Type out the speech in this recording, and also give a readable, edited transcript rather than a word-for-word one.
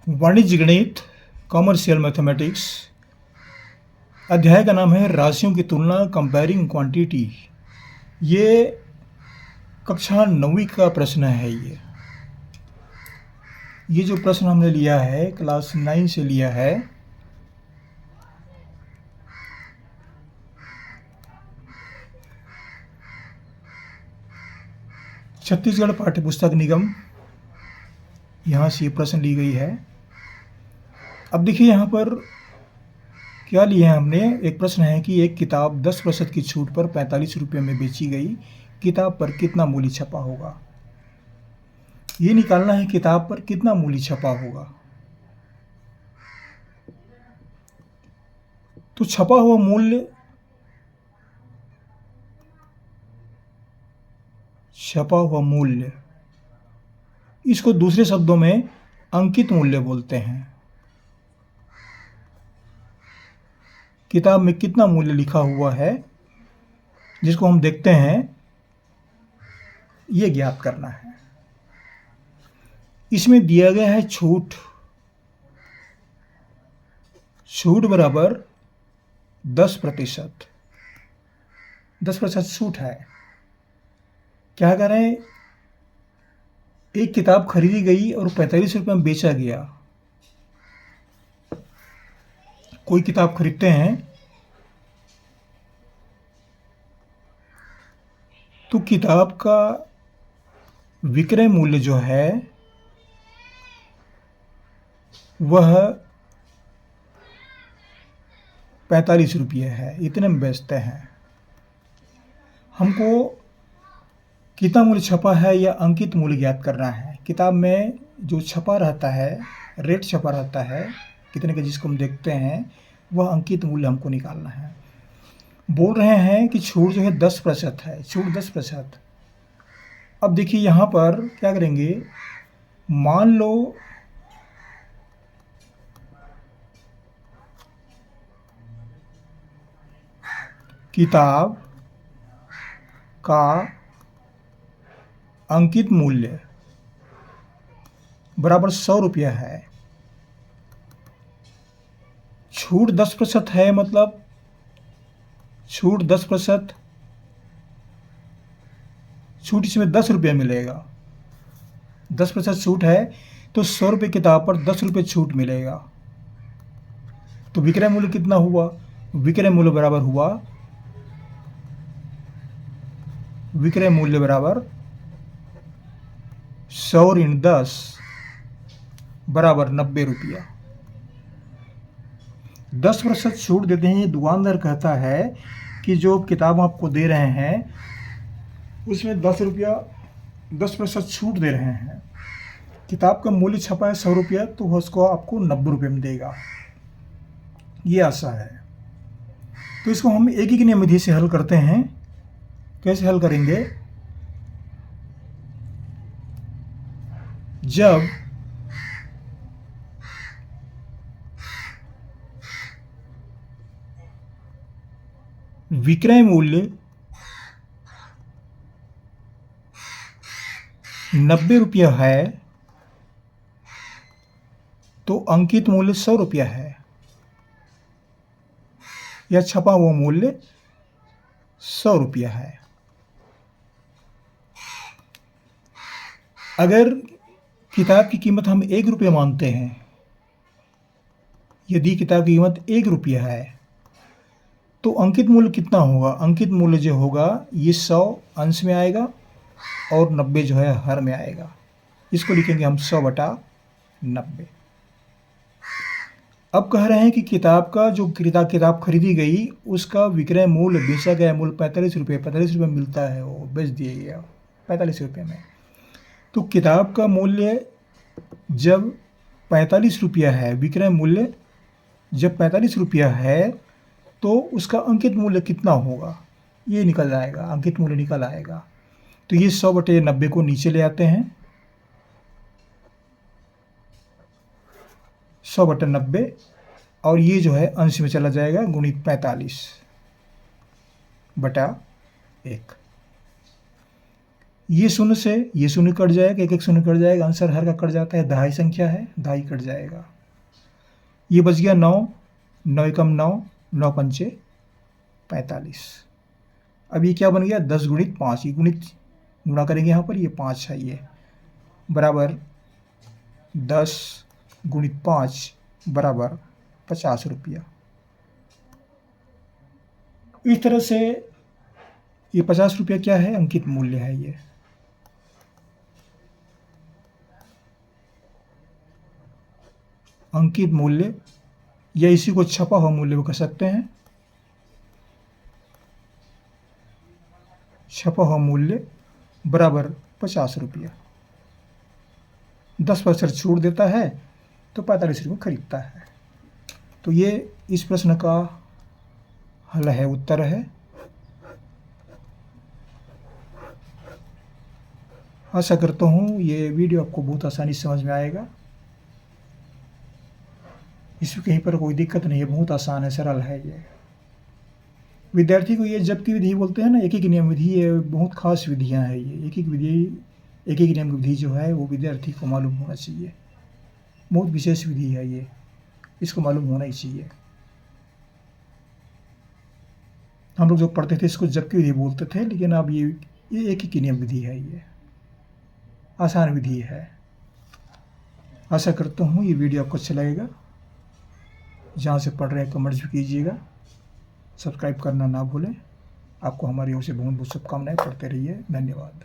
वाणिज्य गणित, commercial mathematics. अध्याय का नाम है राशियों की तुलना, कंपेयरिंग क्वांटिटी। ये कक्षा 9वीं का प्रश्न है। ये जो प्रश्न हमने लिया है क्लास 9 से लिया है। छत्तीसगढ़ पाठ्य पुस्तक निगम, यहाँ से ये प्रश्न ली गई है। अब देखिए यहाँ पर क्या लिया है हमने। एक प्रश्न है कि एक किताब 10% की छूट पर 45 रुपये में बेची गई, किताब पर कितना मूल्य छपा होगा। ये निकालना है किताब पर कितना मूल्य छपा होगा। तो छपा हुआ मूल्य इसको दूसरे शब्दों में अंकित मूल्य बोलते हैं। किताब में कितना मूल्य लिखा हुआ है जिसको हम देखते हैं, ये ज्ञात करना है। इसमें दिया गया है छूट बराबर 10%। 10% छूट है। क्या करें, एक किताब खरीदी गई और 45 रुपये में बेचा गया। कोई किताब खरीदते हैं तो किताब का विक्रय मूल्य जो है वह 45 रुपये है, इतने में बेचते हैं। हमको कितना मूल्य छपा है या अंकित मूल्य ज्ञात करना है। किताब में जो छपा रहता है, रेट छपा रहता है कितने का, जिसको हम देखते हैं, वह अंकित मूल्य हमको निकालना है। बोल रहे हैं कि छूट जो है 10% है, छूट 10%। अब देखिए यहाँ पर क्या करेंगे, मान लो किताब का अंकित मूल्य बराबर 100 रुपया है। छूट 10% है, मतलब छूट 10%, छूट इसमें 10 रुपया मिलेगा। 10% छूट है तो 100 रुपये किताब पर 10 रुपये छूट मिलेगा। तो विक्रय मूल्य कितना हुआ, विक्रय मूल्य बराबर हुआ, विक्रय मूल्य बराबर 100 × 10 बराबर 90 रुपया। 10% छूट देते हैं। दुकानदार कहता है कि जो किताब आपको दे रहे हैं उसमें 10% छूट दे रहे हैं। किताब का मूल्य छपा है 100 रुपया, तो उसको आपको 90 रुपये में देगा। ये आशा है। तो इसको हम एक ही नियम विधि से हल करते हैं। कैसे हल करेंगे, जब विक्रय मूल्य 90 रुपया है तो अंकित मूल्य 100 रुपया है, या छपा हुआ मूल्य 100 रुपया है। अगर किताब की कीमत हम 1 रुपया मानते हैं, यदि किताब की कीमत 1 रुपया है तो अंकित मूल्य कितना होगा। अंकित मूल्य जो होगा ये 100 अंश में आएगा और 90 जो है हर में आएगा। इसको लिखेंगे हम 100/90। अब कह रहे हैं कि किताब का जो किताब खरीदी गई उसका विक्रय मूल्य, बेचा गया मूल्य 45 रुपये मिलता है, वो बेच दिया गया 45 रुपये में। तो किताब का मूल्य जब 45 रुपया है, विक्रय मूल्य जब 45 रुपया है तो उसका अंकित मूल्य कितना होगा, ये निकल आएगा, अंकित मूल्य निकल आएगा। तो ये 100/90 को नीचे ले आते हैं, 100/90, और ये जो है अंश में चला जाएगा, गुणित 45/1। ये शून्य से ये शून्य कट जाएगा, एक एक शून्य कट जाएगा, आंसर हर का कट जाता है, दहाई संख्या है, दहाई कट जाएगा। ये बच गया 9, 9 एकम 9, 9 पंचे 45। अब ये क्या बन गया 10 गुणित 5, ये गुणा करेंगे यहाँ पर, ये 5 है, ये बराबर 10 गुणित 5 बराबर 50 रुपया। इस तरह से ये 50 रुपया क्या है, अंकित मूल्य है। ये अंकित मूल्य या इसी को छपा हुआ मूल्य भी कह सकते हैं। छपा हुआ मूल्य बराबर 50 रुपया। 10% छूट देता है तो 45 रुपये खरीदता है। तो ये इस प्रश्न का हल है, उत्तर है। आशा करता हूँ ये वीडियो आपको बहुत आसानी से समझ में आएगा। इसमें कहीं पर कोई दिक्कत नहीं है, बहुत आसान है, सरल है। ये विद्यार्थी को ये जब की विधि बोलते हैं ना, एक एक नियम विधि, ये बहुत खास विधियां हैं। ये एक एक विधि, एक एक नियम विधि जो है वो विद्यार्थी को मालूम होना चाहिए। बहुत विशेष विधि है ये, इसको मालूम होना ही चाहिए। हम लोग जो पढ़ते थे इसको जब की विधि बोलते थे, लेकिन अब ये एक ही नियम विधि है, ये आसान विधि है। आशा करता हूँ ये वीडियो आपको अच्छा लगेगा। जहाँ से पढ़ रहे हैं कमेंट्स भी कीजिएगा, सब्सक्राइब करना ना भूलें। आपको हमारी ओर से बहुत बहुत शुभकामनाएं। पढ़ते रहिए। धन्यवाद।